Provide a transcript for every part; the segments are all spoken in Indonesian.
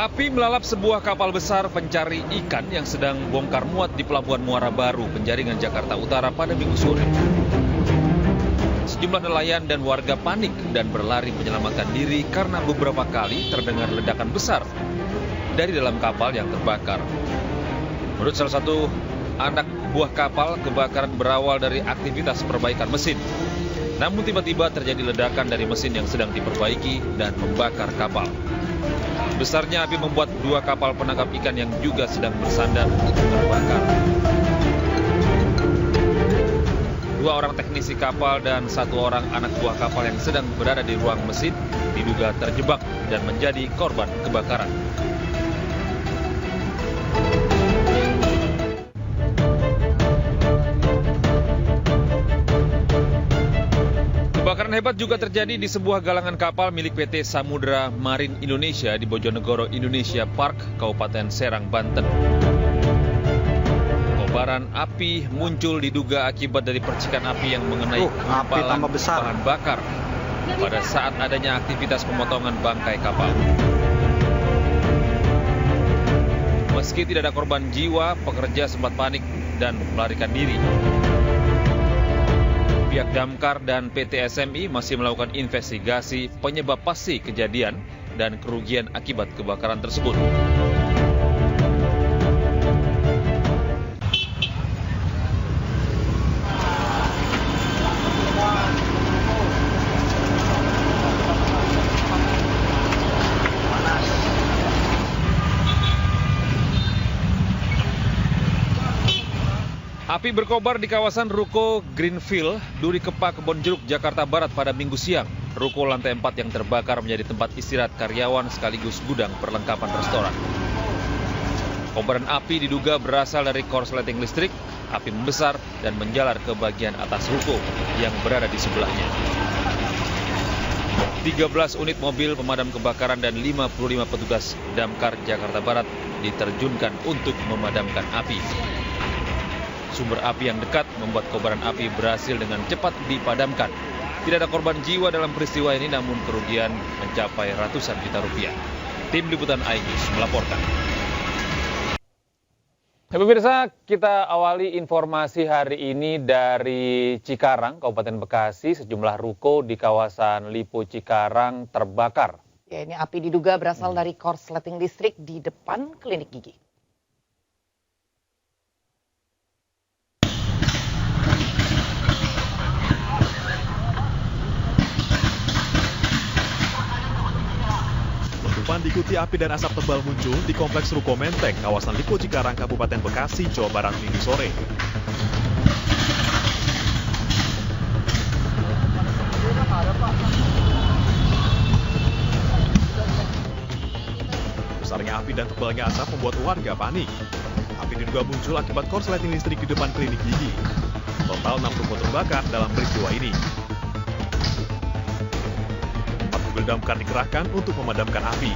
Api melalap sebuah kapal besar pencari ikan yang sedang bongkar muat di Pelabuhan Muara Baru, Penjaringan, Jakarta Utara pada Minggu sore. Sejumlah nelayan dan warga panik dan berlari menyelamatkan diri karena beberapa kali terdengar ledakan besar dari dalam kapal yang terbakar. Menurut salah satu anak buah kapal, kebakaran berawal dari aktivitas perbaikan mesin. Namun tiba-tiba terjadi ledakan dari mesin yang sedang diperbaiki dan membakar kapal. Besarnya api membuat dua kapal penangkap ikan yang juga sedang bersandar terbakar. Dua orang teknisi kapal dan satu orang anak buah kapal yang sedang berada di ruang mesin diduga terjebak dan menjadi korban kebakaran. Kebakaran hebat juga terjadi di sebuah galangan kapal milik PT Samudra Marine Indonesia di Bojonegoro, Indonesia Park, Kabupaten Serang, Banten. Kobaran api muncul diduga akibat dari percikan api yang mengenai gumpalan bahan bakar pada saat adanya aktivitas pemotongan bangkai kapal. Meski tidak ada korban jiwa, pekerja sempat panik dan melarikan diri. Pihak Damkar dan PT SMI masih melakukan investigasi penyebab pasti kejadian dan kerugian akibat kebakaran tersebut. Api berkobar di kawasan Ruko Greenfield, Duri Kepa, Kebon Jeruk, Jakarta Barat pada Minggu siang. Ruko lantai 4 yang terbakar menjadi tempat istirahat karyawan sekaligus gudang perlengkapan restoran. Kobaran api diduga berasal dari korsleting listrik. Api membesar dan menjalar ke bagian atas ruko yang berada di sebelahnya. 13 unit mobil pemadam kebakaran dan 55 petugas Damkar Jakarta Barat diterjunkan untuk memadamkan api. Sumber api yang dekat membuat kobaran api berhasil dengan cepat dipadamkan. Tidak ada korban jiwa dalam peristiwa ini, namun kerugian mencapai ratusan juta rupiah. Tim Liputan iNews melaporkan. Pemirsa, kita awali informasi hari ini dari Cikarang, Kabupaten Bekasi. Sejumlah ruko di kawasan Lipo Cikarang terbakar. Ya, ini api diduga berasal dari korsleting listrik di depan klinik gigi. Diikuti api dan asap tebal muncul di Kompleks Ruko Menteng, kawasan Lipo Cikarang, Kabupaten Bekasi, Jawa Barat, Minggu sore. Besarnya api dan tebalnya asap membuat warga panik. Api diduga muncul akibat korsleting listrik di depan klinik gigi. Total 6 ruko terbakar dalam peristiwa ini. Mobil damkar dikerahkan untuk memadamkan api.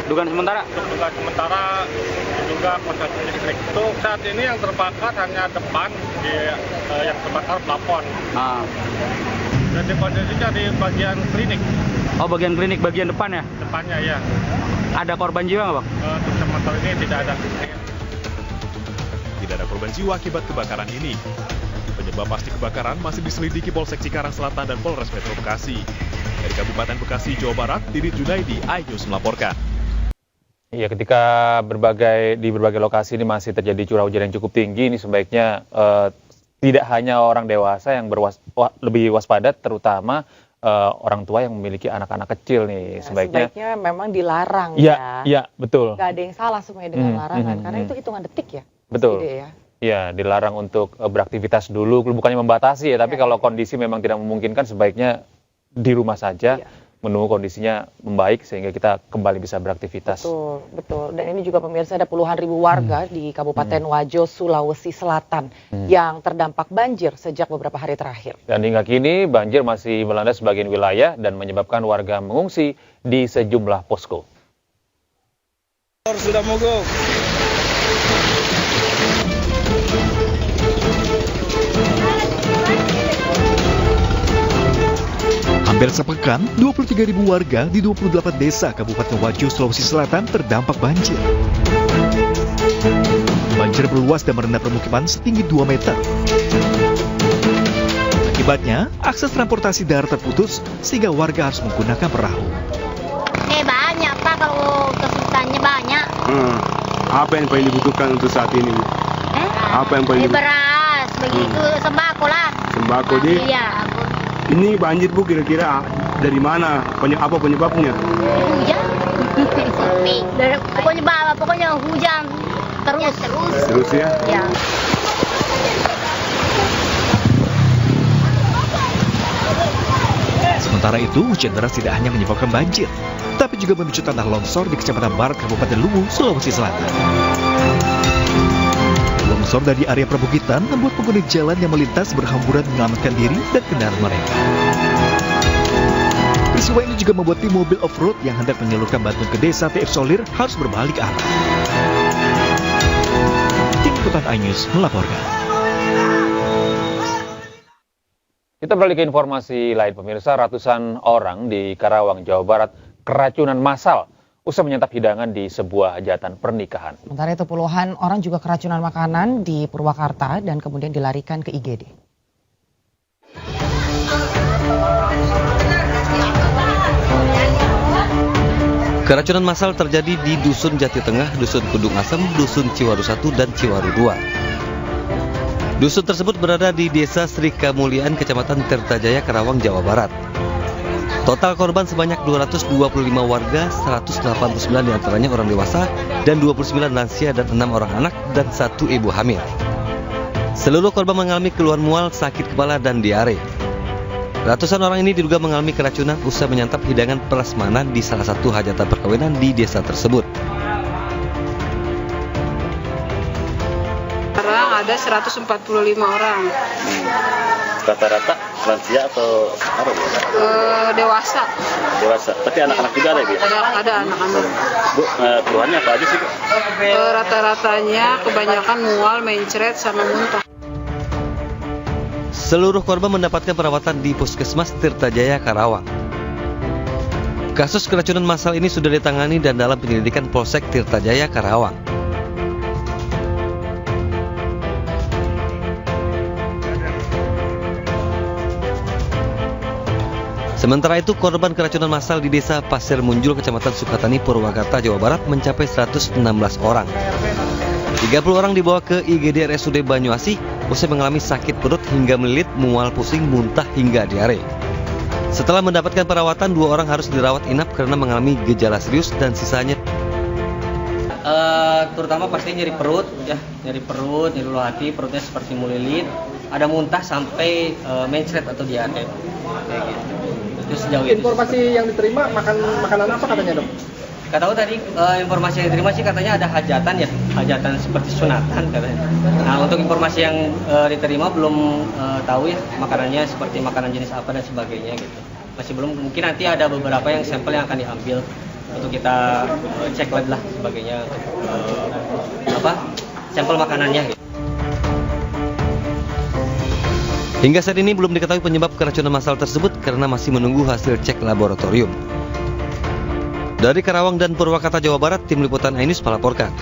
Dugaan sementara diduga korsleting listrik. Untuk saat ini yang terbakar hanya depan, yang terbakar plafon. Jadi kondisinya di bagian klinik. Oh, bagian klinik, bagian depan ya? Depannya ya. Ada korban jiwa nggak, Bang? Untuk sementara ini tidak ada. Tidak ada korban jiwa akibat kebakaran ini. Penyebab pasti kebakaran masih diselidiki Polsek Cikarang Selatan dan Polres Metro Bekasi. Dari Kabupaten Bekasi, Jawa Barat, Didit Junaidi, iNews melaporkan. Iya, ketika di berbagai lokasi ini masih terjadi curah hujan yang cukup tinggi, ini sebaiknya tidak hanya orang dewasa yang lebih waspada, terutama orang tua yang memiliki anak-anak kecil nih. Sebaiknya memang dilarang Iya, betul. Gak ada yang salah sebenarnya dengan larangan, karena itu hitungan detik ya. Betul. Ya. Iya, dilarang untuk beraktivitas dulu, bukannya membatasi ya, tapi kalau kondisi memang tidak memungkinkan, sebaiknya di rumah saja, menunggu kondisinya membaik sehingga kita kembali bisa beraktivitas. Betul. Dan ini juga pemirsa, ada puluhan ribu warga di Kabupaten Wajo, Sulawesi Selatan yang terdampak banjir sejak beberapa hari terakhir. Dan hingga kini banjir masih melanda sebagian wilayah dan menyebabkan warga mengungsi di sejumlah posko. Sudah mogok. Hampir sepekan, 23.000 warga di 28 desa Kabupaten Wajo, Sulawesi Selatan terdampak banjir. Banjir meluas dan merendam permukiman setinggi 2 meter. Akibatnya, akses transportasi darat terputus sehingga warga harus menggunakan perahu. Banyak Pak, kalau kesulitannya banyak. Apa yang paling dibutuhkan untuk saat ini? Apa yang paling beras, begitu sembako lah. Sembako Iya. Ini banjir Bu kira-kira dari mana? Apa penyebabnya? Hujan. Pokoknya hujan terus. Terus ya? Ya. Sementara itu, hujan deras tidak hanya menyebabkan banjir, tapi juga memicu tanah longsor di Kecamatan Barat, Kabupaten Luwu, Sulawesi Selatan. Longsor dari area perbukitan membuat pengguna jalan yang melintas berhamburan menyelamatkan diri dan kendaraan mereka. Peristiwa ini juga membuat tim mobil off-road yang hendak menyalurkan bantuan ke desa TF Solir harus berbalik arah. Tim Liputan iNews melaporkan. Kita beralih ke informasi lain, pemirsa. Ratusan orang di Karawang, Jawa Barat keracunan massal usai menyantap hidangan di sebuah hajatan pernikahan. Sementara itu puluhan orang juga keracunan makanan di Purwakarta dan kemudian dilarikan ke IGD. Keracunan massal terjadi di Dusun Jati Tengah, Dusun Kudung Asem, Dusun Ciwaru 1 dan Ciwaru 2. Dusun tersebut berada di Desa Sri Kamuliaan, Kecamatan Tirtajaya, Karawang, Jawa Barat. Total korban sebanyak 225 warga, 189 diantaranya orang dewasa, dan 29 lansia dan 6 orang anak dan 1 ibu hamil. Seluruh korban mengalami keluhan mual, sakit kepala, dan diare. Ratusan orang ini diduga mengalami keracunan usai menyantap hidangan prasmanan di salah satu hajatan perkawinan di desa tersebut. Sekarang ada 145 orang. Rata-rata lansia atau apa? Dewasa. Dewasa. Tapi anak-anak juga ada ya? Ada anak-anak. Bu, keluhannya apa aja sih? Rata-ratanya kebanyakan mual, mencret, sama muntah. Seluruh korban mendapatkan perawatan di Puskesmas Tirtajaya, Karawang. Kasus keracunan massal ini sudah ditangani dan dalam penyelidikan Polsek Tirtajaya, Karawang. Sementara itu, korban keracunan massal di Desa Pasir Munjul, Kecamatan Sukatani, Purwakarta, Jawa Barat mencapai 116 orang. 30 orang dibawa ke IGD RSUD Banyuasih usai mengalami sakit perut hingga melilit, mual, pusing, muntah hingga diare. Setelah mendapatkan perawatan, 2 orang harus dirawat inap karena mengalami gejala serius dan sisanya terutama pasti nyeri perut, nyeri ulu hati, perutnya seperti melilit, ada muntah sampai mencret atau diare. Kayak gitu. Itu sejauh informasi itu. Yang diterima makanan apa katanya, Dok? Gak tahu tadi informasi yang diterima sih katanya ada hajatan seperti sunatan katanya. Nah, untuk informasi yang diterima belum tahu ya makanannya seperti makanan jenis apa dan sebagainya gitu. Masih belum, mungkin nanti ada beberapa yang sampel yang akan diambil untuk kita cek lab lah sebagainya untuk sampel makanannya gitu. Hingga saat ini belum diketahui penyebab keracunan massal tersebut karena masih menunggu hasil cek laboratorium. Dari Karawang dan Purwakarta, Jawa Barat, Tim Liputan iNews melaporkan.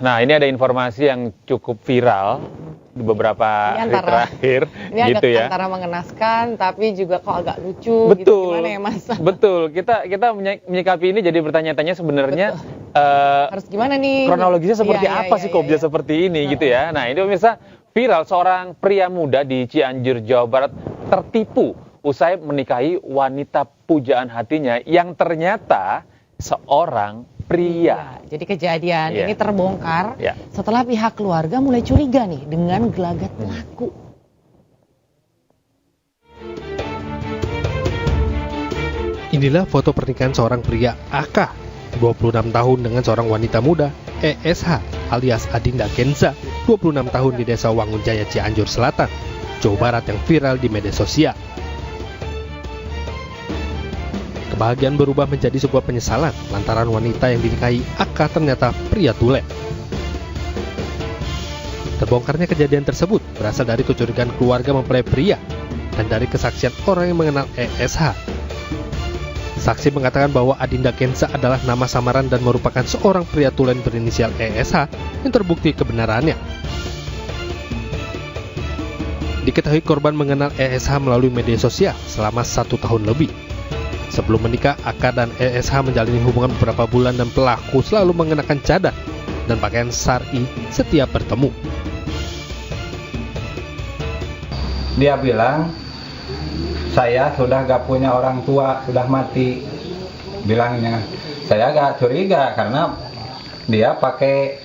Nah, ini ada informasi yang cukup viral di beberapa hari terakhir. Ini gitu agak antara mengenaskan, tapi juga kok agak lucu. Betul. Gitu, gimana ya, Mas? Betul. Kita menyikapi ini jadi bertanya-tanya sebenarnya harus gimana nih? Kronologisnya seperti apa sih kok bisa seperti ini gitu ya. Nah, ini pemirsa, viral seorang pria muda di Cianjur, Jawa Barat tertipu usai menikahi wanita pujaan hatinya yang ternyata seorang pria. Jadi kejadian ini terbongkar setelah pihak keluarga mulai curiga nih dengan gelagat pelaku. Inilah foto pernikahan seorang pria AK 26 tahun dengan seorang wanita muda ESH alias Adinda Kenza 26 tahun di Desa Wangunjaya, Cianjur Selatan, Jawa Barat yang viral di media sosial. Kebahagiaan berubah menjadi sebuah penyesalan lantaran wanita yang dinikahi AK ternyata pria tule. Terbongkarnya kejadian tersebut berasal dari kecurigaan keluarga mempelai pria dan dari kesaksian orang yang mengenal ESH. Saksi mengatakan bahwa Adinda Kenza adalah nama samaran dan merupakan seorang pria tulen berinisial ESH yang terbukti kebenarannya. Diketahui korban mengenal ESH melalui media sosial selama 1 tahun lebih. Sebelum menikah, AK dan ESH menjalani hubungan beberapa bulan dan pelaku selalu mengenakan cadar dan pakaian syar'i setiap bertemu. Dia bilang, saya sudah gak punya orang tua, sudah mati. Bilangnya, saya gak curiga karena dia pakai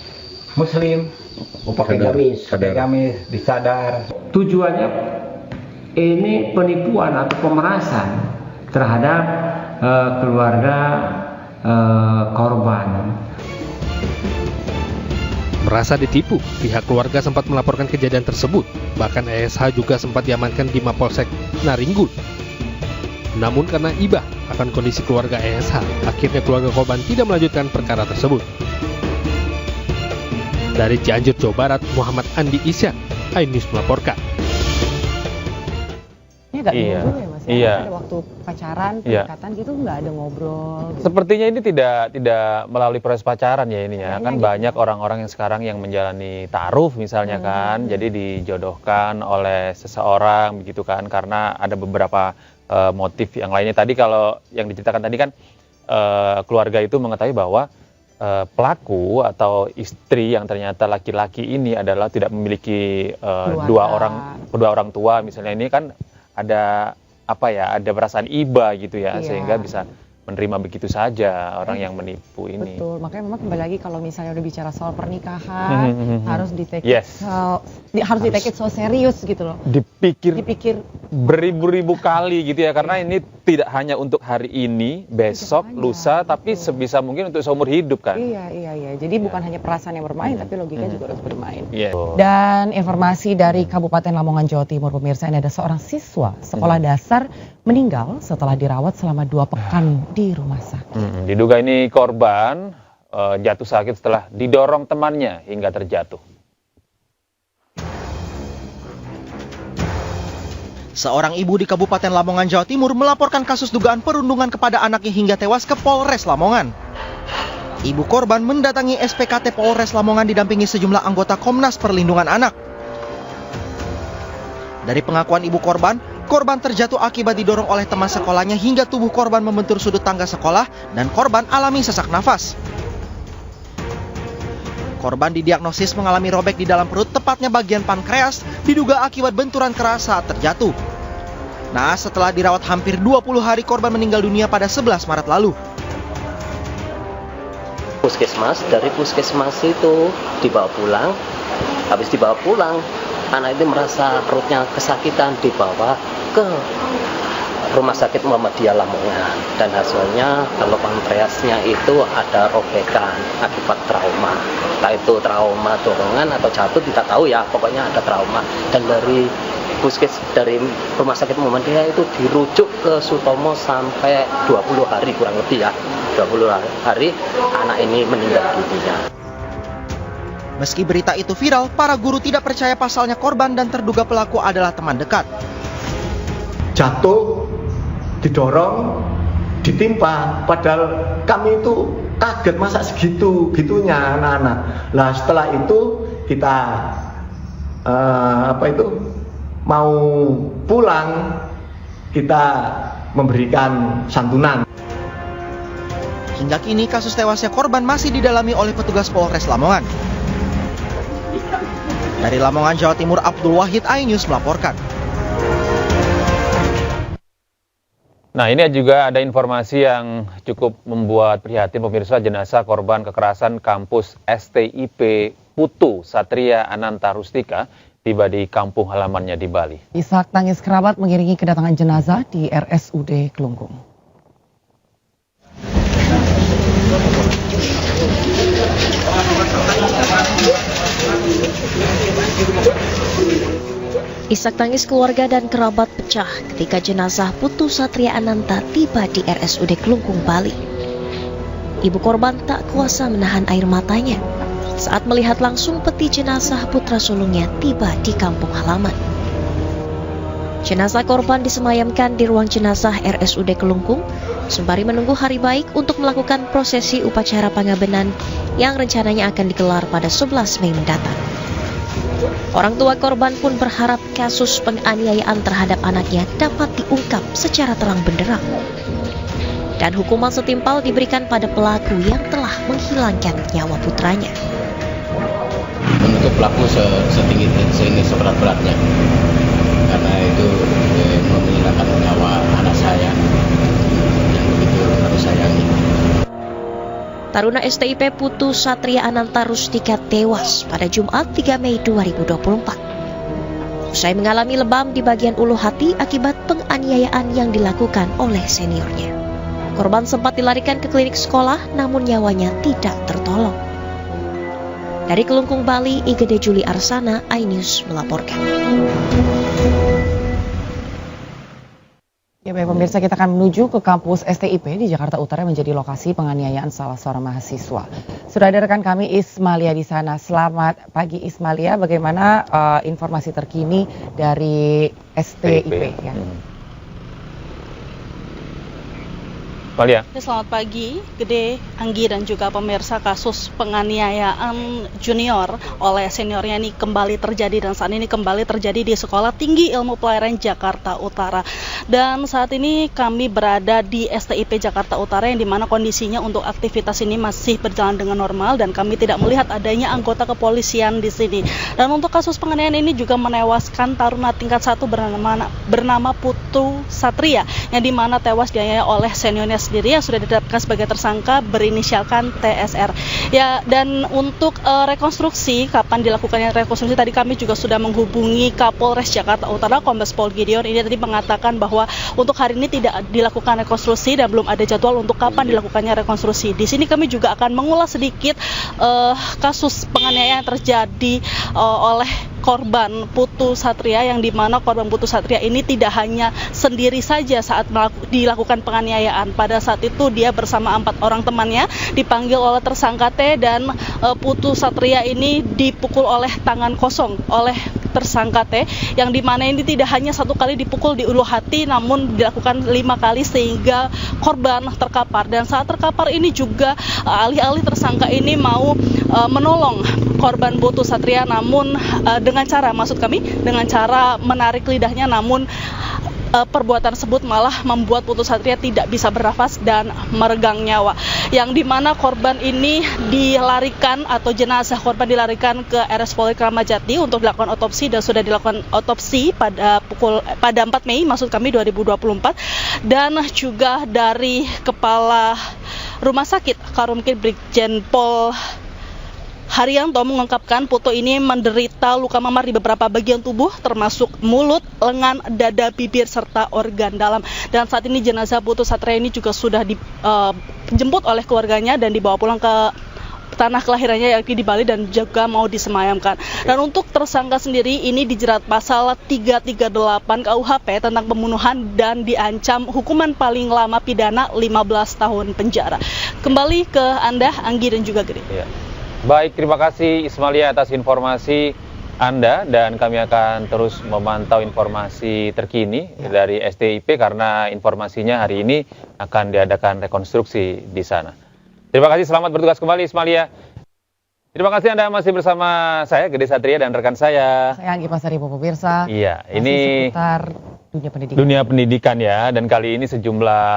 muslim. Pakai gamis, disadar. Tujuannya ini penipuan atau pemerasan terhadap keluarga korban. Merasa ditipu, pihak keluarga sempat melaporkan kejadian tersebut. Bahkan ESH juga sempat diamankan di Mapolsek Naringgul. Namun karena iba akan kondisi keluarga ESH, akhirnya keluarga korban tidak melanjutkan perkara tersebut. Dari Cianjur, Jawa Barat, Muhammad Andi Isyan, iNews melaporkan. Ini agak bingung juga ya Mas, Iya. Ada waktu pacaran, pendekatan gitu nggak ada ngobrol. Gitu. Sepertinya ini tidak melalui proses pacaran ya ini ya. Kan gitu. Banyak orang-orang yang sekarang yang menjalani ta'aruf misalnya kan. Jadi dijodohkan oleh seseorang begitu kan. Karena ada beberapa motif yang lainnya. Tadi kalau yang diceritakan tadi kan keluarga itu mengetahui bahwa pelaku atau istri yang ternyata laki-laki ini adalah tidak memiliki dua orang tua misalnya, ini kan ada ada perasaan iba gitu ya, sehingga bisa menerima begitu saja orang yang menipu ini. Betul, makanya memang kembali lagi kalau misalnya udah bicara soal pernikahan harus di-take it so serius gitu loh. Dipikir beribu-ribu kali gitu ya, karena ini tidak hanya untuk hari ini, besok, lusa, tapi sebisa mungkin untuk seumur hidup kan. Iya. Jadi bukan hanya perasaan yang bermain, tapi logika juga harus bermain. Dan informasi dari Kabupaten Lamongan, Jawa Timur, pemirsa, ini ada seorang siswa sekolah dasar meninggal setelah dirawat selama 2 pekan di rumah sakit. Diduga ini korban jatuh sakit setelah didorong temannya hingga terjatuh. Seorang ibu di Kabupaten Lamongan, Jawa Timur melaporkan kasus dugaan perundungan kepada anaknya hingga tewas ke Polres Lamongan. Ibu korban mendatangi SPKT Polres Lamongan didampingi sejumlah anggota Komnas Perlindungan Anak. Dari pengakuan ibu korban terjatuh akibat didorong oleh teman sekolahnya hingga tubuh korban membentur sudut tangga sekolah dan korban alami sesak nafas. Korban didiagnosis mengalami robek di dalam perut, tepatnya bagian pankreas, diduga akibat benturan keras saat terjatuh. Nah, setelah dirawat hampir 20 hari, korban meninggal dunia pada 11 Maret lalu. Dari puskesmas itu dibawa pulang. Habis dibawa pulang, anak itu merasa perutnya kesakitan, dibawa ke Rumah Sakit Muhammadiyah Lamongan, dan hasilnya kalau pankreasnya itu ada robekan akibat trauma. Entah itu trauma dorongan atau jatuh, tidak tahu ya, pokoknya ada trauma. Dan dari Rumah Sakit Muhammadiyah itu dirujuk ke Sutomo sampai 20 hari kurang lebih ya. 20 hari anak ini meninggal dunia. Meski berita itu viral, para guru tidak percaya pasalnya korban dan terduga pelaku adalah teman dekat. Jatuh, didorong, ditimpa, padahal kami itu kaget masa segitunya anak-anak. Lah setelah itu kita mau pulang, kita memberikan santunan. Hingga kini kasus tewasnya korban masih didalami oleh petugas Polres Lamongan. Dari Lamongan, Jawa Timur, Abdul Wahid, iNews melaporkan. Nah, ini juga ada informasi yang cukup membuat prihatin pemirsa. Jenazah korban kekerasan kampus STIP Putu Satria Ananta Rustika tiba di kampung halamannya di Bali. Isak tangis kerabat mengiringi kedatangan jenazah di RSUD Kelungkung. Isak tangis keluarga dan kerabat pecah ketika jenazah Putu Satria Ananta tiba di RSUD Kelungkung, Bali. Ibu korban tak kuasa menahan air matanya saat melihat langsung peti jenazah putra sulungnya tiba di kampung halaman. Jenazah korban disemayamkan di ruang jenazah RSUD Kelungkung sembari menunggu hari baik untuk melakukan prosesi upacara pangabenan yang rencananya akan digelar pada 11 Mei mendatang. Orang tua korban pun berharap kasus penganiayaan terhadap anaknya dapat diungkap secara terang benderang dan hukuman setimpal diberikan pada pelaku yang telah menghilangkan nyawa putranya. Menuntut pelaku setinggi seberat-beratnya, karena itu menghilangkan nyawa anak saya yang begitu kami sayangi. Taruna STIP Putu Satria Ananta Rustika tewas pada Jumat 3 Mei 2024. Usai mengalami lebam di bagian ulu hati akibat penganiayaan yang dilakukan oleh seniornya. Korban sempat dilarikan ke klinik sekolah namun nyawanya tidak tertolong. Dari Kelungkung, Bali, IGD Juli Arsana, iNews melaporkan. Ya baik pemirsa, kita akan menuju ke kampus STIP di Jakarta Utara yang menjadi lokasi penganiayaan salah seorang mahasiswa. Sudah ada rekan kami Ismalia di sana. Selamat pagi Ismalia, bagaimana informasi terkini dari STIP? Ya. Malia. Selamat pagi, Gede, Anggi dan juga pemirsa. Kasus penganiayaan junior oleh seniornya ini kembali terjadi dan saat ini kembali terjadi di Sekolah Tinggi Ilmu Pelayaran Jakarta Utara. Dan saat ini kami berada di STIP Jakarta Utara yang dimana kondisinya untuk aktivitas ini masih berjalan dengan normal dan kami tidak melihat adanya anggota kepolisian di sini. Dan untuk kasus penganiayaan ini juga menewaskan taruna tingkat 1 bernama Putu Satria yang dimana tewas dianiaya oleh seniornya sendiri yang sudah ditetapkan sebagai tersangka berinisialkan TSR. Ya, dan untuk rekonstruksi, kapan dilakukannya rekonstruksi, tadi kami juga sudah menghubungi Kapolres Jakarta Utara Kombes Pol Gideon. Ini tadi mengatakan bahwa untuk hari ini tidak dilakukan rekonstruksi dan belum ada jadwal untuk kapan dilakukannya rekonstruksi. Di sini kami juga akan mengulas sedikit kasus penganiayaan yang terjadi oleh korban Putu Satria, yang dimana korban Putu Satria ini tidak hanya sendiri saja saat dilakukan penganiayaan. Pada saat itu dia bersama 4 orang temannya dipanggil oleh tersangka T dan Putu Satria ini dipukul oleh tangan kosong oleh tersangka T, yang dimana ini tidak hanya 1 kali dipukul di ulu hati namun dilakukan 5 kali sehingga korban terkapar. Dan saat terkapar ini juga alih-alih tersangka ini mau menolong korban Putu Satria namun dengan cara menarik lidahnya, namun perbuatan tersebut malah membuat Putu Satria tidak bisa bernafas dan meregang nyawa. Yang dimana korban ini dilarikan atau jenazah korban dilarikan ke RS Polri Kramat Jati untuk dilakukan otopsi dan sudah dilakukan otopsi pada 4 Mei 2024. Dan juga dari Kepala Rumah Sakit Karumkin Brigjen Pol Haryanto mengungkapkan Putu ini menderita luka memar di beberapa bagian tubuh termasuk mulut, lengan, dada, bibir, serta organ dalam. Dan saat ini jenazah Putu Satria ini juga sudah dijemput oleh keluarganya dan dibawa pulang ke tanah kelahirannya yakni di Bali dan juga mau disemayamkan. Dan untuk tersangka sendiri ini dijerat pasal 338 KUHP tentang pembunuhan dan diancam hukuman paling lama pidana 15 tahun penjara. Kembali ke Anda, Anggi dan juga Gede. Ya. Baik, terima kasih Ismalia atas informasi Anda dan kami akan terus memantau informasi terkini dari STIP karena informasinya hari ini akan diadakan rekonstruksi di sana. Terima kasih, selamat bertugas kembali Ismalia. Terima kasih Anda masih bersama saya Gede Satria dan rekan saya. Saya Anggi Pasari, pemirsa. Iya, ini seputar dunia pendidikan ya, dan kali ini sejumlah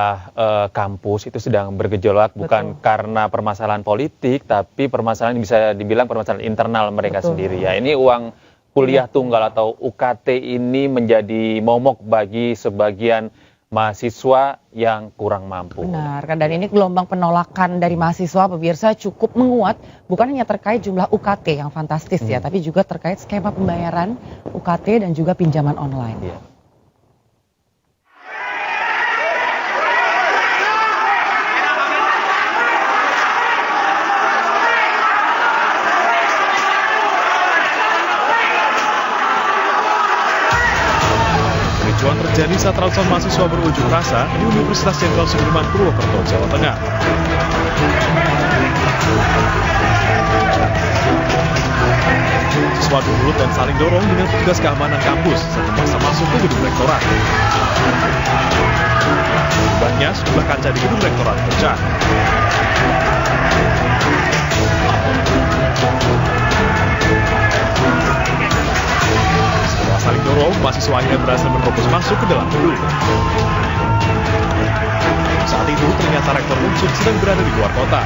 kampus itu sedang bergejolak bukan karena permasalahan politik, tapi permasalahan bisa dibilang permasalahan internal mereka sendiri ya. Ini uang kuliah tunggal atau UKT ini menjadi momok bagi sebagian mahasiswa yang kurang mampu. Benar, dan ini gelombang penolakan dari mahasiswa pemirsa cukup menguat, bukan hanya terkait jumlah UKT yang fantastis ya, tapi juga terkait skema pembayaran UKT dan juga pinjaman online. Ya. Kericuan terjadi saat ratusan mahasiswa berunjuk rasa di Universitas Jenderal Sudirman, Purwokerto, Jawa Tengah. Siswa mulut dan saling dorong dengan petugas keamanan kampus saat memaksa masuk ke gedung rektorat. Akibatnya sejumlah kaca di gedung rektorat pecah. Setelah saling dorong, mahasiswa akhirnya berhasil menerobos masuk ke dalam gedung. Saat itu ternyata rektor Unsur sedang berada di luar kota.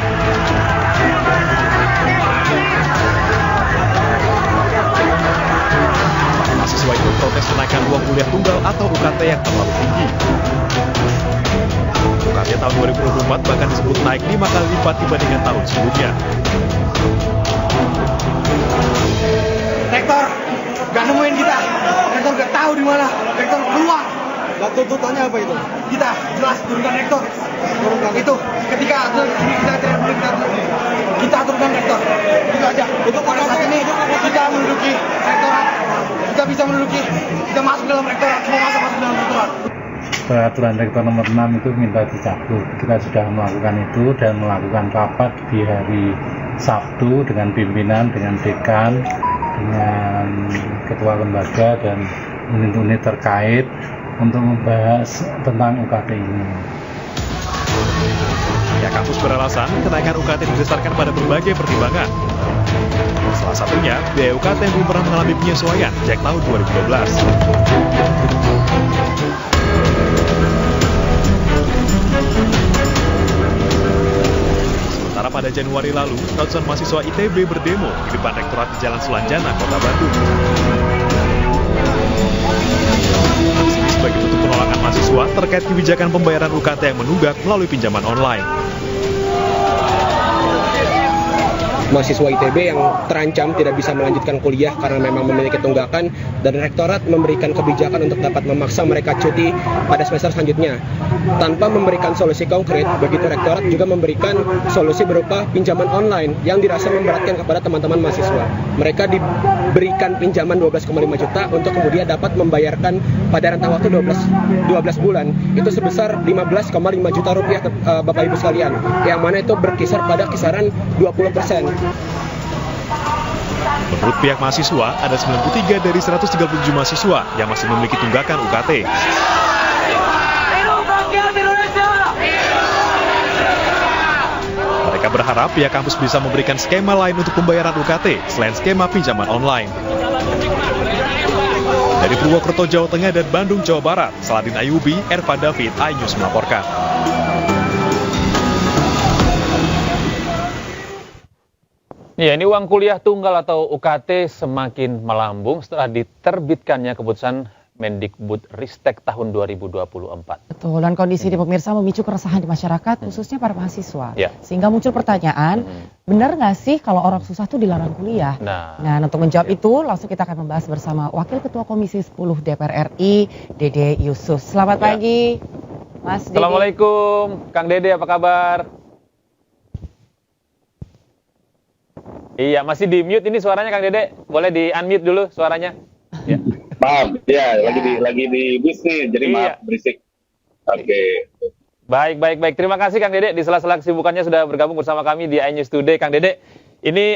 Mahasiswa itu protes kenaikan uang kuliah tunggal atau UKT yang terlalu tinggi. UKT tahun 2024 bahkan disebut naik 5 kali lipat dibandingkan tahun sebelumnya. Rektor, gak nemuin kita. Rektor gak tahu di mana. Rektor keluar. Dan tuntutannya apa itu? Kita jelas turunkan rektor. Turunkan itu. Ketika kita tidak boleh kita turunkan rektor. Itu aja. Untuk pada saat ini kita menduduki rektorat. Kita bisa menduduki. Kita masuk dalam rektorat. Semua masuk dalam rektorat. Peraturan Rektor nomor 6 itu minta dicabut. Kita sudah melakukan itu dan melakukan rapat di hari Sabtu dengan pimpinan, dengan dekan, dengan ketua lembaga dan unit-unit terkait untuk membahas tentang UKT ini. Ya, kampus beralasan kenaikan UKT didasarkan pada berbagai pertimbangan. Salah satunya, biaya UKT yang belum pernah mengalami penyesuaian sejak tahun 2012. Sementara pada Januari lalu, ratusan mahasiswa ITB berdemo di depan Rektorat di Jalan Sulanjana, Kota Bandung. Aksi ini sebagai bentuk penolakan mahasiswa terkait kebijakan pembayaran UKT yang menunggak melalui pinjaman online. Mahasiswa ITB yang terancam tidak bisa melanjutkan kuliah karena memang memiliki tunggakan, dan rektorat memberikan kebijakan untuk dapat memaksa mereka cuti pada semester selanjutnya. Tanpa memberikan solusi konkret, begitu rektorat juga memberikan solusi berupa pinjaman online yang dirasa memberatkan kepada teman-teman mahasiswa. Mereka diberikan pinjaman 12,5 juta untuk kemudian dapat membayarkan pada rentang waktu 12 bulan. Itu sebesar 15,5 juta rupiah, Bapak Ibu sekalian, yang mana itu berkisar pada kisaran 20%. Menurut pihak mahasiswa, ada 93 dari 137 mahasiswa yang masih memiliki tunggakan UKT. Mereka berharap pihak kampus bisa memberikan skema lain untuk pembayaran UKT selain skema pinjaman online. Dari Purwokerto, Jawa Tengah dan Bandung, Jawa Barat, Saladin Ayubi, Erva David, iNews melaporkan. Ya, ini uang kuliah tunggal atau UKT semakin melambung setelah diterbitkannya keputusan Mendikbudristek tahun 2024. Betul, dan kondisi ini pemirsa memicu keresahan di masyarakat, khususnya para mahasiswa. Ya. Sehingga muncul pertanyaan, benar nggak sih kalau orang susah tuh dilarang kuliah? Nah, untuk menjawab itu, langsung kita akan membahas bersama Wakil Ketua Komisi 10 DPR RI, Dede Yusuf. Selamat pagi, Mas Dede. Assalamualaikum, Kang Dede, apa kabar? Iya, masih di mute ini suaranya Kang Dede. Boleh di unmute dulu suaranya. Ya. Maaf, ya lagi di bis nih, jadi maaf berisik. Oke. Baik. Terima kasih Kang Dede, di sela-sela kesibukannya sudah bergabung bersama kami di iNews Today. Kang Dede, ini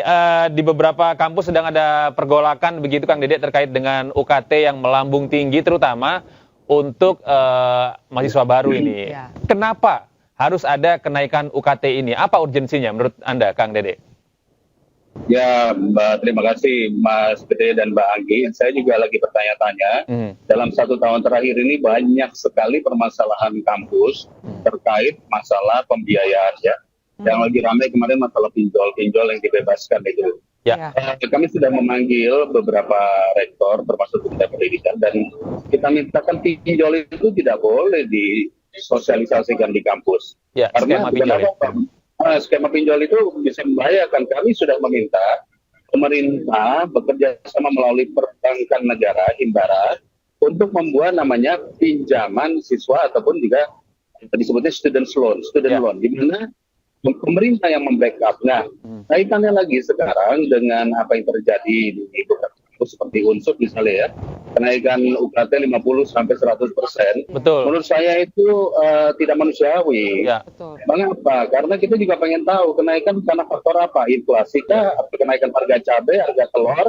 di beberapa kampus sedang ada pergolakan begitu Kang Dede terkait dengan UKT yang melambung tinggi, terutama untuk mahasiswa baru ini. Ya. Kenapa harus ada kenaikan UKT ini? Apa urgensinya menurut Anda, Kang Dede? Ya, terima kasih Mas Gede dan Mbak Anggi. Saya juga lagi bertanya-tanya. Dalam 1 tahun terakhir ini banyak sekali permasalahan kampus terkait masalah pembiayaan ya. Yang lagi ramai kemarin masalah pinjol yang dibebaskan itu. Ya. Kami sudah memanggil beberapa rektor termasuk Kementerian Pendidikan dan kita mintakan pinjol itu tidak boleh disosialisasikan di kampus. Ya, karena skema pinjol itu bisa membahayakan. Kami sudah meminta pemerintah bekerja sama melalui perbankan negara, Himbara, untuk membuat namanya pinjaman siswa ataupun juga disebutnya student loan, di mana pemerintah yang membackup. Nah, kaitannya lagi sekarang dengan apa yang terjadi di beberapa kampus seperti Unsur misalnya ya, kenaikan UKT 50-100%. Betul. Menurut saya itu tidak manusiawi. Ya. Mengapa? Karena kita juga pengen tahu kenaikan karena faktor apa? Inflasi kah? Kenaikan harga cabai, harga telur?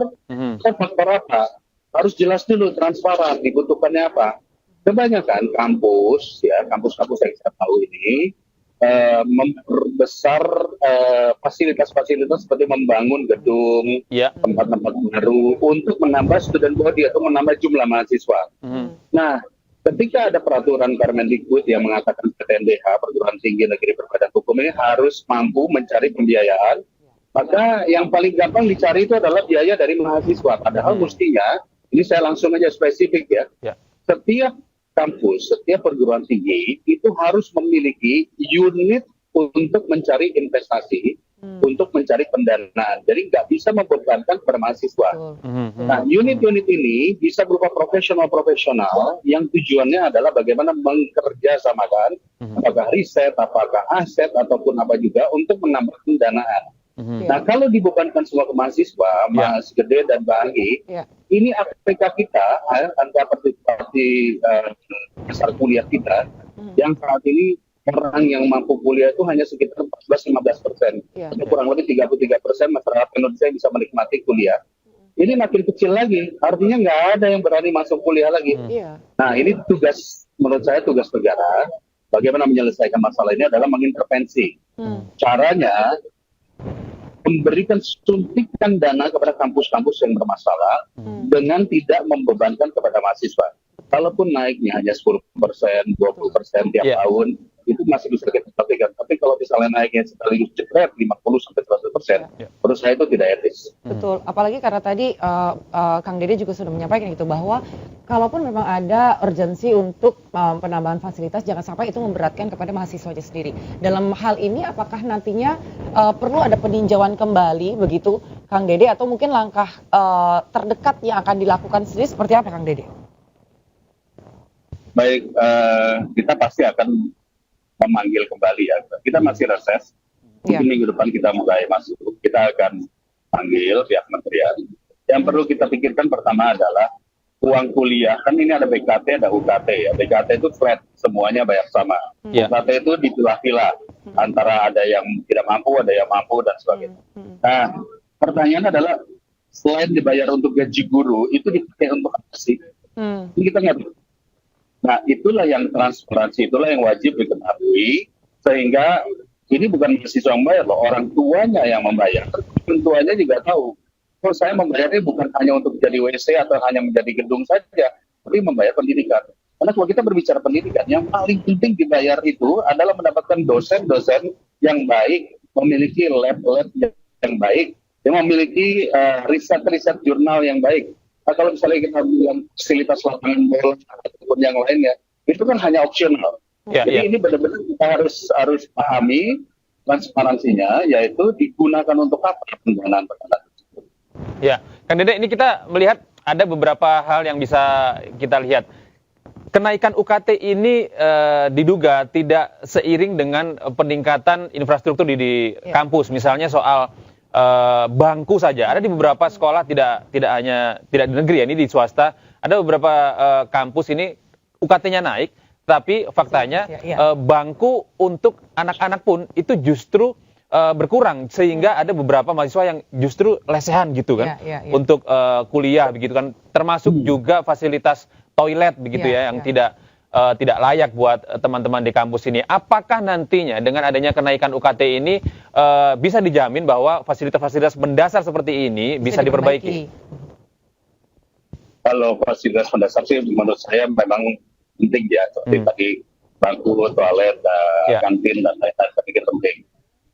Kan faktor apa? Harus jelas dulu, transparan, dibutuhkannya apa. Kebanyakan kampus, ya kampus-kampus yang saya tahu ini, memperbesar fasilitas-fasilitas seperti membangun gedung, tempat-tempat baru untuk menambah student body atau menambah jumlah mahasiswa. Nah, ketika ada peraturan Permendikbud yang mengatakan PTNBH, Perguruan Tinggi Negeri Berbadan Hukum ini harus mampu mencari pembiayaan, maka yang paling gampang dicari itu adalah biaya dari mahasiswa. Padahal mestinya, ini saya langsung aja spesifik ya, setiap kampus, setiap perguruan tinggi itu harus memiliki unit untuk mencari investasi, untuk mencari pendanaan. Jadi nggak bisa membebankan kepada mahasiswa. Nah, unit-unit ini bisa berupa profesional-profesional yang tujuannya adalah bagaimana mengerjasamakan apakah riset, apakah aset, ataupun apa juga untuk menambah pendanaan. Nah, kalau dibebankan semua ke mahasiswa, Mas Gede dan Mbak Anggi, ini APK kita, angka partisipasi besar kuliah kita, yang saat ini orang yang mampu kuliah itu hanya sekitar 14-15%. Atau kurang lebih 33% masyarakat Indonesia yang bisa menikmati kuliah. Ini makin kecil lagi, artinya nggak ada yang berani masuk kuliah lagi. Nah, ini tugas, menurut saya tugas negara, bagaimana menyelesaikan masalah ini adalah mengintervensi. Caranya, memberikan suntikan dana kepada kampus-kampus yang bermasalah dengan tidak membebankan kepada mahasiswa. Kalaupun naiknya hanya 10%, 20% tiap tahun, itu masih bisa kita perhatikan. Tapi kalau misalnya naiknya sekaligus jepret 50-100%, menurut saya itu tidak etis. Betul, apalagi karena tadi Kang Dede juga sudah menyampaikan itu bahwa kalaupun memang ada urgensi untuk penambahan fasilitas, jangan sampai itu memberatkan kepada mahasiswanya sendiri. Dalam hal ini apakah nantinya perlu ada peninjauan kembali begitu Kang Dede, atau mungkin langkah terdekat yang akan dilakukan sendiri seperti apa Kang Dede? Baik, kita pasti akan memanggil kembali ya. Kita masih reses. Mungkin minggu depan kita mulai masuk. Kita akan panggil pihak kementerian. Yang perlu kita pikirkan pertama adalah uang kuliah. Kan ini ada BKT, ada UKT ya. BKT itu flat, semuanya bayar sama. UKT itu dipilah-pilah. Antara ada yang tidak mampu, ada yang mampu, dan sebagainya. Nah, pertanyaan adalah, selain dibayar untuk gaji guru, itu dipakai untuk apa sih? Ini kita nggak tahu. Nah, itulah yang transparansi, itulah yang wajib diketahui, sehingga ini bukan mahasiswa yang membayar loh, orang tuanya yang membayar. Orang tuanya juga tahu, kalau saya membayarnya bukan hanya untuk jadi WC atau hanya menjadi gedung saja, tapi membayar pendidikan. Karena kalau kita berbicara pendidikan, yang paling penting dibayar itu adalah mendapatkan dosen-dosen yang baik, memiliki lab-lab yang baik, yang memiliki riset-riset jurnal yang baik. Nah, kalau misalnya kita bilang fasilitas lapangan bola ataupun yang lainnya, itu kan hanya opsional. Jadi ini benar-benar kita harus pahami transparansinya, yaitu digunakan untuk apa pendanaan tersebut. Ya, Kang Dede, ini kita melihat ada beberapa hal yang bisa kita lihat. Kenaikan UKT ini diduga tidak seiring dengan peningkatan infrastruktur di kampus, misalnya soal bangku saja. Ada di beberapa sekolah, tidak di negeri ya, ini di swasta. Ada beberapa kampus ini UKT-nya naik, tapi faktanya bangku untuk anak-anak pun itu justru berkurang, sehingga ada beberapa mahasiswa yang justru lesehan gitu kan untuk kuliah begitu kan, termasuk juga fasilitas toilet begitu yang tidak layak buat teman-teman di kampus ini. Apakah nantinya dengan adanya kenaikan UKT ini bisa dijamin bahwa fasilitas-fasilitas mendasar seperti ini bisa diperbaiki? Kalau fasilitas mendasar sih menurut saya memang penting ya, seperti tadi bangku, toilet, kantin, dan lain-lain, saya pikir penting.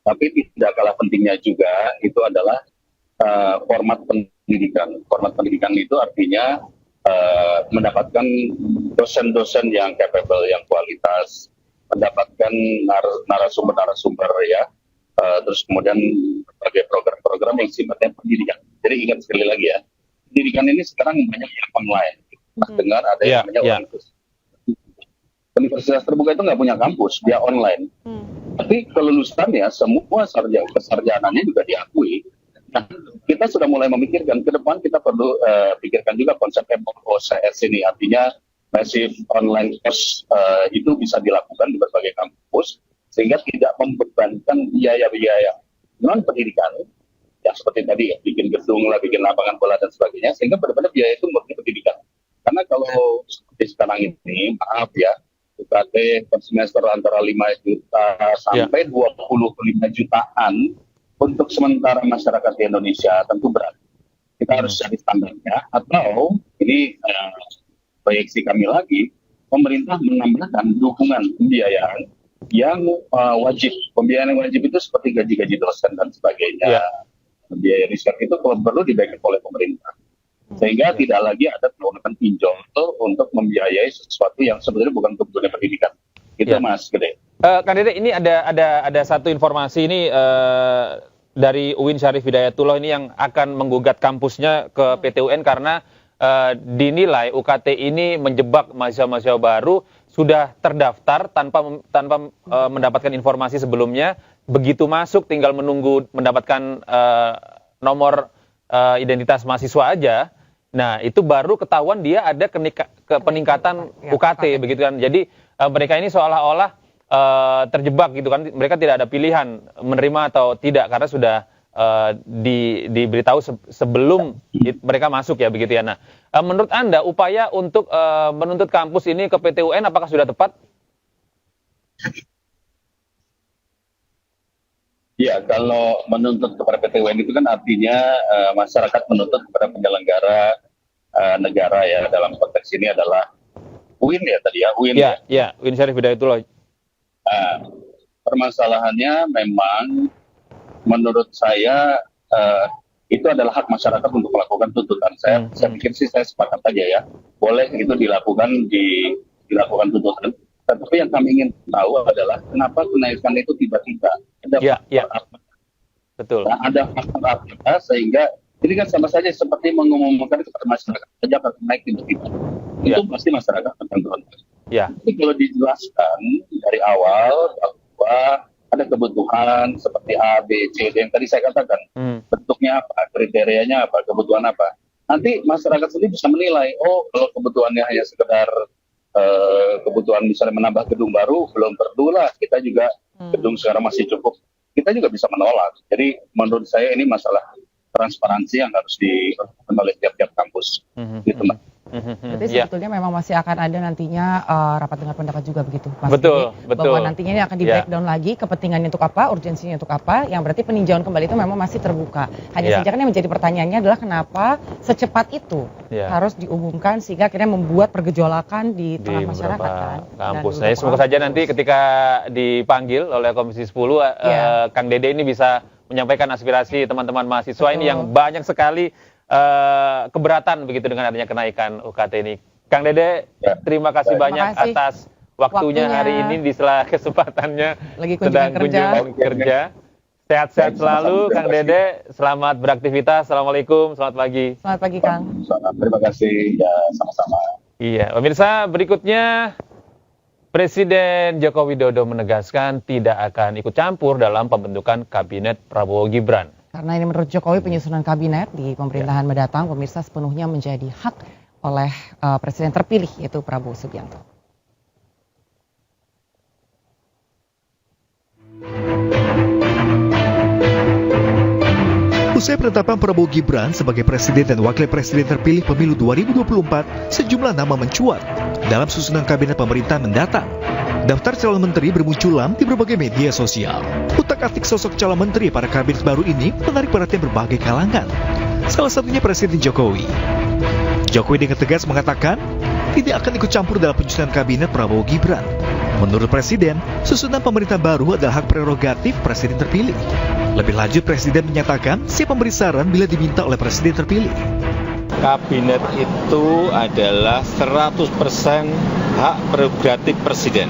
Tapi tidak kalah pentingnya juga itu adalah format pendidikan. Format pendidikan itu artinya mendapatkan dosen-dosen yang capable, yang kualitas, mendapatkan narasumber-narasumber ya, terus kemudian berbagai program-program yang sifatnya pendidikan. Jadi ingat sekali lagi ya, pendidikan ini sekarang banyak yang online. Kita dengar ada yang namanya Universitas terbuka itu nggak punya kampus, dia online. Tapi kelulusannya semua sarjananya juga diakui. Nah, kita sudah mulai memikirkan ke depan, kita perlu pikirkan juga konsep MOOCS ini, artinya massive online course itu bisa dilakukan di berbagai kampus sehingga tidak membebankan biaya-biaya non pendidikan yang seperti tadi ya, bikin gedung lah, bikin lapangan bola dan sebagainya, sehingga benar-benar biaya itu murni pendidikan. Karena kalau seperti sekarang ini, maaf ya, UKT per semester antara 5 juta sampai 25 jutaan untuk sementara masyarakat di Indonesia tentu berat. Kita harus cari standarnya, atau ini proyeksi kami lagi, pemerintah menambahkan dukungan pembiayaan yang wajib. Pembiayaan yang wajib itu seperti gaji-gaji dosen dan sebagainya. Biaya riset itu kalau perlu dibayar oleh pemerintah. Sehingga tidak lagi ada kewenangan pinjol untuk membiayai sesuatu yang sebenarnya bukan untuk dunia pendidikan. Itu Mas Gede. Kang Dede, ini ada satu informasi ini dari UIN Syarif Hidayatullah ini yang akan menggugat kampusnya ke PT UN karena dinilai UKT ini menjebak mahasiswa-mahasiswa baru sudah terdaftar tanpa mendapatkan informasi sebelumnya, begitu masuk tinggal menunggu mendapatkan nomor identitas mahasiswa aja. Nah, itu baru ketahuan dia ada peningkatan UKT begitu kan. Jadi mereka ini seolah-olah terjebak gitu kan. Mereka tidak ada pilihan menerima atau tidak karena sudah diberitahu sebelum mereka masuk ya begitu ya. Nah, menurut Anda upaya untuk menuntut kampus ini ke PT UN apakah sudah tepat? Ya, kalau menuntut kepada PT UN itu kan artinya masyarakat menuntut kepada penyelenggara negara ya, dalam konteks ini adalah UIN ya tadi ya, UIN ya. UIN Syarif Hidayatullah. Permasalahannya memang menurut saya itu adalah hak masyarakat untuk melakukan tuntutan. Saya pikir sih saya sepakat aja ya, boleh itu dilakukan tuntutan. Tapi yang kami ingin tahu adalah kenapa kenaikan itu tiba-tiba. Betul. Nah, ada faktor apa sehingga ini kan sama saja seperti mengumumkan kepada masyarakat saja akan naik tiba-tiba. Itu pasti masyarakat akan terhenti. Tapi kalau dijelaskan dari awal bahwa ada kebutuhan seperti A, B, C, D yang tadi saya katakan, bentuknya apa, kriterianya apa, kebutuhan apa. Nanti masyarakat sendiri bisa menilai, oh kalau kebutuhannya hanya sekedar kebutuhan misalnya menambah gedung baru, belum perlulah, kita juga gedung sekarang masih cukup, kita juga bisa menolak. Jadi menurut saya ini masalah transparansi yang harus dilakukan oleh tiap-tiap kampus. Gitu, Mbak. Berarti sebetulnya memang masih akan ada nantinya rapat dengar pendapat juga begitu, Mas. Betul. Bahwa nantinya ini akan di breakdown lagi, kepentingannya untuk apa, urgensinya untuk apa, yang berarti peninjauan kembali itu memang masih terbuka. Hanya saja kan yang menjadi pertanyaannya adalah kenapa secepat itu harus diumumkan sehingga akhirnya membuat pergejolakan di tengah masyarakat kan. Kampus. Nah, semoga saja nanti ketika dipanggil oleh Komisi 10, Kang Dede ini bisa menyampaikan aspirasi teman-teman mahasiswa ini yang banyak sekali keberatan begitu dengan adanya kenaikan UKT ini. Kang Dede, terima kasih banyak atas waktunya hari ini di sela kesempatannya lagi sedang kunjungan kerja. Sehat-sehat selalu, Kang Dede. Selamat beraktivitas. Assalamualaikum. Selamat pagi. Selamat pagi, Kang. Terima kasih. Ya, sama-sama. Iya, pemirsa, berikutnya Presiden Joko Widodo menegaskan tidak akan ikut campur dalam pembentukan kabinet Prabowo Gibran. Karena ini menurut Jokowi penyusunan kabinet di pemerintahan mendatang pemirsa sepenuhnya menjadi hak oleh presiden terpilih yaitu Prabowo Subianto. Usai penetapan Prabowo Gibran sebagai presiden dan wakil presiden terpilih pemilu 2024, sejumlah nama mencuat dalam susunan kabinet pemerintah mendatang. Daftar calon menteri bermunculan di berbagai media sosial. Utak-atik sosok calon menteri pada kabinet baru ini menarik perhatian berbagai kalangan. Salah satunya Presiden Jokowi. Jokowi dengan tegas mengatakan tidak akan ikut campur dalam penyusunan kabinet Prabowo Gibran. Menurut Presiden, susunan pemerintah baru adalah hak prerogatif Presiden terpilih. Lebih lanjut, Presiden menyatakan siap memberi saran bila diminta oleh Presiden terpilih. Kabinet itu adalah 100% hak prerogatif Presiden.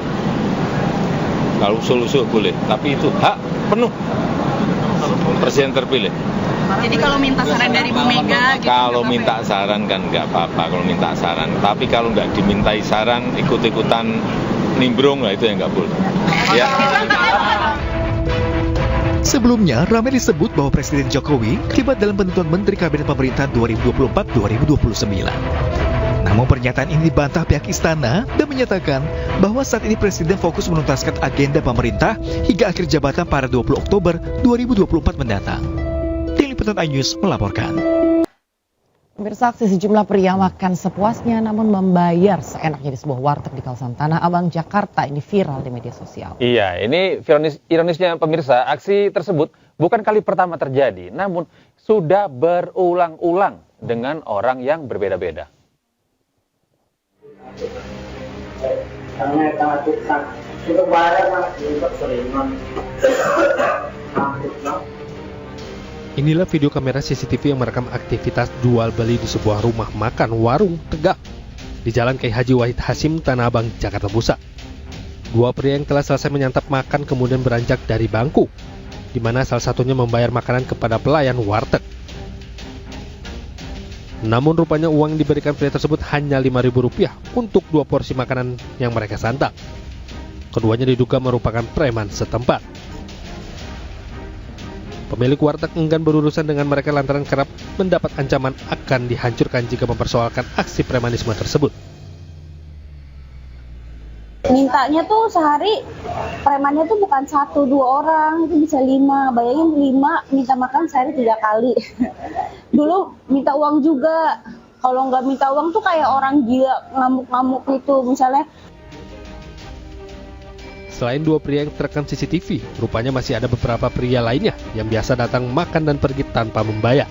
Kalau usul-usul boleh, tapi itu hak penuh Presiden terpilih. Jadi kalau minta saran dari Bu Mega gitu, kalau minta saran kan nggak apa-apa kalau minta saran, tapi kalau nggak dimintai saran ikut-ikutan nimbrung lah itu yang nggak boleh. Ya. Sebelumnya, ramai disebut bahwa Presiden Jokowi terlibat dalam penentuan Menteri Kabinet Pemerintahan 2024-2029. Namun pernyataan ini dibantah pihak istana dan menyatakan bahwa saat ini Presiden fokus menuntaskan agenda pemerintah hingga akhir jabatan pada 20 Oktober 2024 mendatang. Tim Liputan iNews melaporkan. Pemirsa, aksi sejumlah pria makan sepuasnya namun membayar seenaknya di sebuah warteg di kawasan Tanah Abang, Jakarta ini viral di media sosial. Iya, ini ironisnya pemirsa, aksi tersebut bukan kali pertama terjadi, namun sudah berulang-ulang dengan orang yang berbeda-beda. Inilah video kamera CCTV yang merekam aktivitas jual beli di sebuah rumah makan warung tegak di Jalan Kiai Haji Wahid Hasim, Tanah Abang, Jakarta Pusat. Dua pria yang telah selesai menyantap makan kemudian beranjak dari bangku, di mana salah satunya membayar makanan kepada pelayan warteg. Namun rupanya uang yang diberikan pria tersebut hanya Rp5.000 untuk 2 porsi makanan yang mereka santap. Keduanya diduga merupakan preman setempat. Pemilik warteg enggan berurusan dengan mereka lantaran kerap mendapat ancaman akan dihancurkan jika mempersoalkan aksi premanisme tersebut. Mintanya tuh sehari premannya tuh bukan 1-2 orang, itu bisa 5. Bayangin 5 minta makan sehari 3 kali. Dulu minta uang juga. Kalau nggak minta uang tuh kayak orang gila, ngamuk-ngamuk gitu misalnya. Selain dua pria yang terekam CCTV, rupanya masih ada beberapa pria lainnya yang biasa datang makan dan pergi tanpa membayar.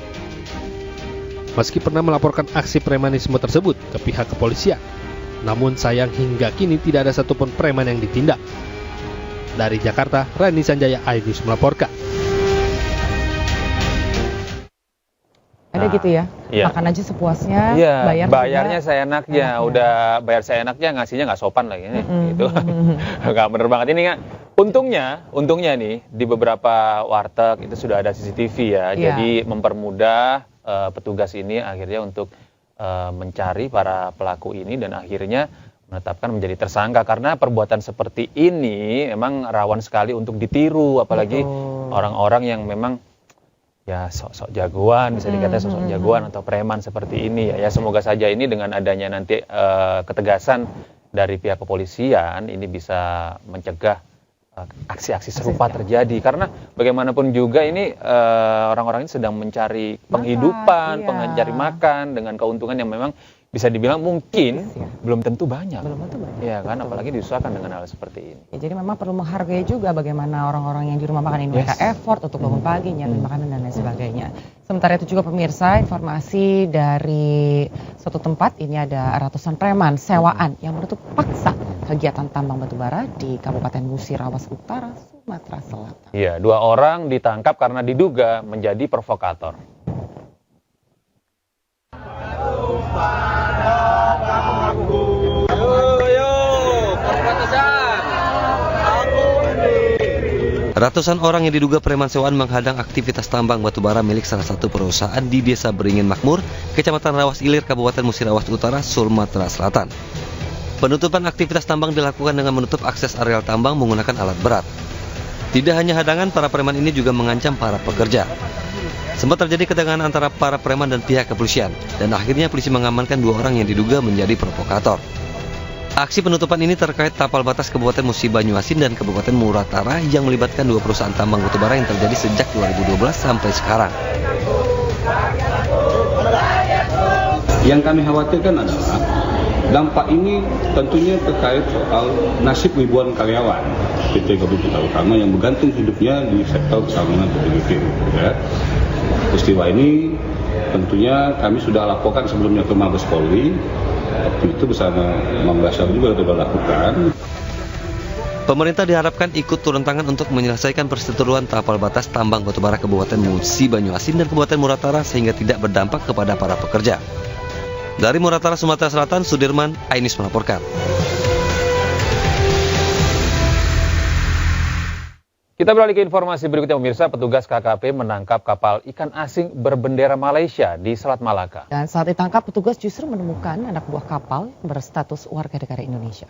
Meski pernah melaporkan aksi premanisme tersebut ke pihak kepolisian, namun sayang hingga kini tidak ada satupun preman yang ditindak. Dari Jakarta, Rani Sanjaya, iNews melaporkan. Ada gitu ya? Iya. Makan aja sepuasnya, iya, juga bayarnya seenaknya, udah bayar seenaknya, ngasihnya nggak sopan lagi, gitu. Nggak bener banget ini nggak. Untungnya nih di beberapa warteg itu sudah ada CCTV ya, jadi mempermudah petugas ini akhirnya untuk mencari para pelaku ini dan akhirnya menetapkan menjadi tersangka karena perbuatan seperti ini memang rawan sekali untuk ditiru, apalagi orang-orang yang memang ya sok-sok jagoan, bisa dikatakan sok-sok jagoan atau preman seperti ini ya. Semoga saja ini dengan adanya nanti ketegasan dari pihak kepolisian ini bisa mencegah aksi-aksi serupa terjadi karena bagaimanapun juga ini orang-orang ini sedang mencari penghidupan, mencari makan dengan keuntungan yang memang bisa dibilang mungkin belum tentu banyak. Ya kan, apalagi diusahakan dengan hal seperti ini. Ya, jadi memang perlu menghargai juga bagaimana orang-orang yang di rumah makan ini mereka effort untuk bangun pagi, nyari makanan dan lain sebagainya. Sementara itu juga pemirsa, informasi dari suatu tempat ini ada ratusan preman sewaan yang menutup paksa kegiatan tambang batubara di Kabupaten Musirawas Utara, Sumatera Selatan. Iya, 2 orang ditangkap karena diduga menjadi provokator. Ratusan orang yang diduga preman sewaan menghadang aktivitas tambang batubara milik salah satu perusahaan di Desa Beringin Makmur, Kecamatan Rawas Ilir, Kabupaten Musirawas Utara, Sumatera Selatan. Penutupan aktivitas tambang dilakukan dengan menutup akses areal tambang menggunakan alat berat. Tidak hanya hadangan, para preman ini juga mengancam para pekerja. Sempat terjadi ketegangan antara para preman dan pihak kepolisian, dan akhirnya polisi mengamankan 2 orang yang diduga menjadi provokator. Aksi penutupan ini terkait tapal batas Kabupaten Musi Banyuasin dan Kabupaten Muratara yang melibatkan 2 perusahaan tambang batubara yang terjadi sejak 2012 sampai sekarang. Yang kami khawatirkan adalah dampak ini tentunya terkait soal nasib ribuan karyawan PT Gabus Putra Utama yang bergantung hidupnya di sektor pertambangan PTGP. Ya. Peristiwa ini tentunya kami sudah laporkan sebelumnya ke Mabes Polri. Waktu itu bersama Mambasar juga sudah lakukan. Pemerintah diharapkan ikut turun tangan untuk menyelesaikan perseteruan tapal batas tambang batubara Kabupaten Musi Banyuasin dan Kabupaten Muratara sehingga tidak berdampak kepada para pekerja. Dari Muratara, Sumatera Selatan, Sudirman, iNews melaporkan. Kita beralih ke informasi berikutnya pemirsa, petugas KKP menangkap kapal ikan asing berbendera Malaysia di Selat Malaka. Dan saat ditangkap petugas justru menemukan anak buah kapal berstatus warga negara Indonesia.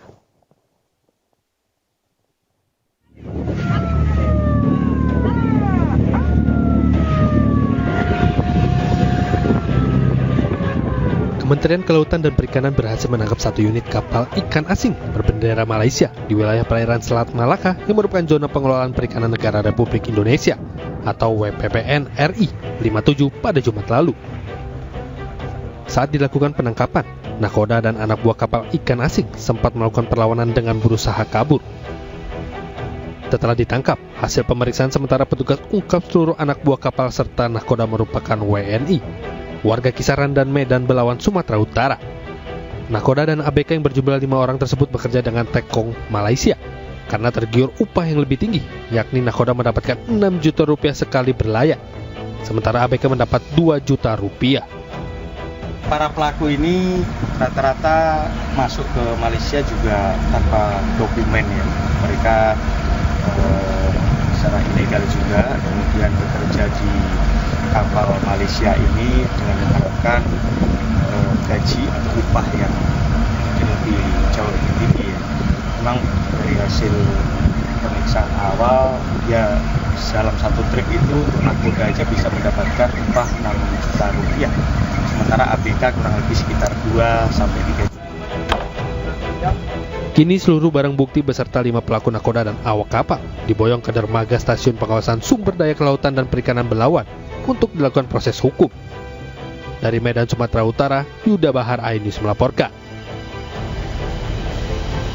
Kementerian Kelautan dan Perikanan berhasil menangkap 1 unit kapal ikan asing berbendera Malaysia di wilayah perairan Selat Malaka yang merupakan zona pengelolaan perikanan negara Republik Indonesia atau WPPN RI 57 pada Jumat lalu. Saat dilakukan penangkapan, nakoda dan anak buah kapal ikan asing sempat melakukan perlawanan dengan berusaha kabur. Setelah ditangkap, hasil pemeriksaan sementara petugas ungkap seluruh anak buah kapal serta nakoda merupakan WNI, warga Kisaran dan Medan Belawan, Sumatera Utara. Nakoda dan ABK yang berjumlah 5 orang tersebut bekerja dengan Tekong, Malaysia, karena tergiur upah yang lebih tinggi, yakni nakoda mendapatkan 6 juta rupiah sekali berlayar, sementara ABK mendapat 2 juta rupiah. Para pelaku ini rata-rata masuk ke Malaysia juga tanpa dokumen ya. Mereka secara ilegal juga, kemudian bekerja di kapal Malaysia ini dengan mengharapkan gaji atau upah yang jauh lebih tinggi ya. Memang dari hasil pemeriksaan awal ya dalam satu trip itu untuk nakoda aja bisa mendapatkan upah 6 juta rupiah, sementara ABK kurang lebih sekitar 2 sampai 3 juta. Kini seluruh barang bukti beserta 5 pelaku nakoda dan awak kapal diboyong ke dermaga Stasiun Pengawasan Sumber Daya Kelautan dan Perikanan Belawan untuk dilakukan proses hukum. Dari Medan, Sumatera Utara, Yuda Bahar, iNews melaporkan.